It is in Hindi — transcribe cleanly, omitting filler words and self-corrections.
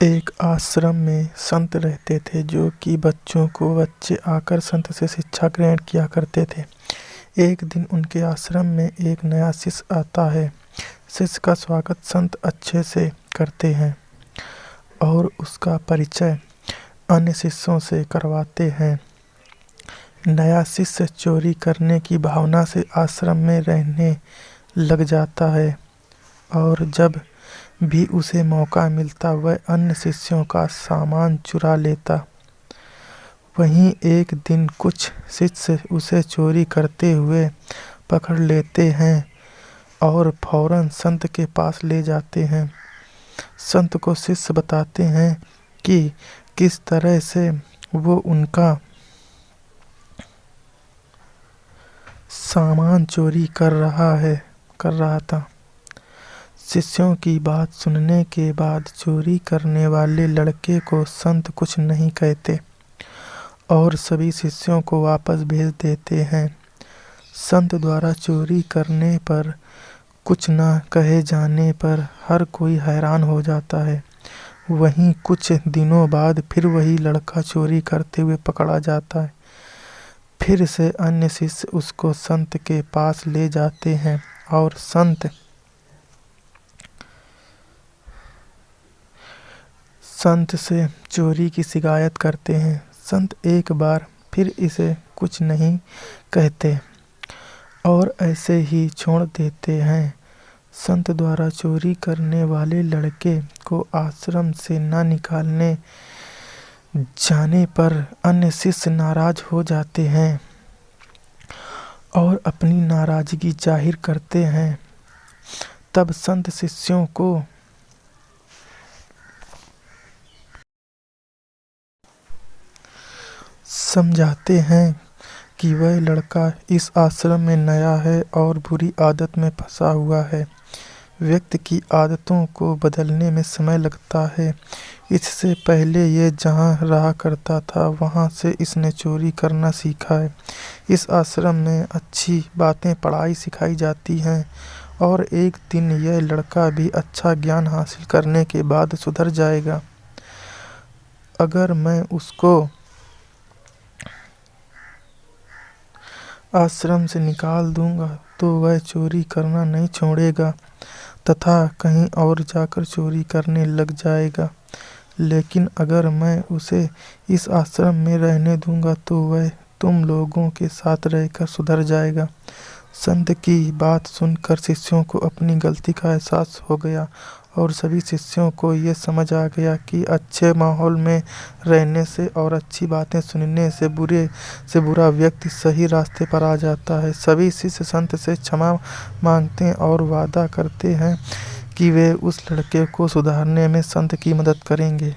एक आश्रम में संत रहते थे जो कि बच्चे आकर संत से शिक्षा ग्रहण किया करते थे। एक दिन उनके आश्रम में एक नया शिष्य आता है। शिष्य का स्वागत संत अच्छे से करते हैं और उसका परिचय अन्य शिष्यों से करवाते हैं। नया शिष्य चोरी करने की भावना से आश्रम में रहने लग जाता है और जब भी उसे मौका मिलता वह अन्य शिष्यों का सामान चुरा लेता। वहीं एक दिन कुछ शिष्य उसे चोरी करते हुए पकड़ लेते हैं और फौरन संत के पास ले जाते हैं। संत को शिष्य बताते हैं कि किस तरह से वो उनका सामान चोरी कर रहा था। शिष्यों की बात सुनने के बाद चोरी करने वाले लड़के को संत कुछ नहीं कहते और सभी शिष्यों को वापस भेज देते हैं। संत द्वारा चोरी करने पर कुछ न कहे जाने पर हर कोई हैरान हो जाता है। वहीं कुछ दिनों बाद फिर वही लड़का चोरी करते हुए पकड़ा जाता है। फिर से अन्य शिष्य उसको संत के पास ले जाते हैं और संत से चोरी की शिकायत करते हैं। संत एक बार फिर इसे कुछ नहीं कहते और ऐसे ही छोड़ देते हैं। संत द्वारा चोरी करने वाले लड़के को आश्रम से न निकालने जाने पर अन्य शिष्य नाराज हो जाते हैं और अपनी नाराजगी जाहिर करते हैं। तब संत शिष्यों को समझाते हैं कि वह लड़का इस आश्रम में नया है और बुरी आदत में फंसा हुआ है। व्यक्ति की आदतों को बदलने में समय लगता है। इससे पहले ये जहाँ रहा करता था वहाँ से इसने चोरी करना सीखा है। इस आश्रम में अच्छी बातें पढ़ाई सिखाई जाती हैं और एक दिन यह लड़का भी अच्छा ज्ञान हासिल करने के बाद सुधर जाएगा। अगर मैं उसको आश्रम से निकाल दूंगा तो वह चोरी करना नहीं छोड़ेगा तथा कहीं और जाकर चोरी करने लग जाएगा। लेकिन अगर मैं उसे इस आश्रम में रहने दूंगा तो वह तुम लोगों के साथ रहकर सुधर जाएगा। संत की बात सुनकर शिष्यों को अपनी गलती का एहसास हो गया और सभी शिष्यों को ये समझ आ गया कि अच्छे माहौल में रहने से और अच्छी बातें सुनने से बुरा व्यक्ति सही रास्ते पर आ जाता है। सभी शिष्य संत से क्षमा मांगते हैं और वादा करते हैं कि वे उस लड़के को सुधारने में संत की मदद करेंगे।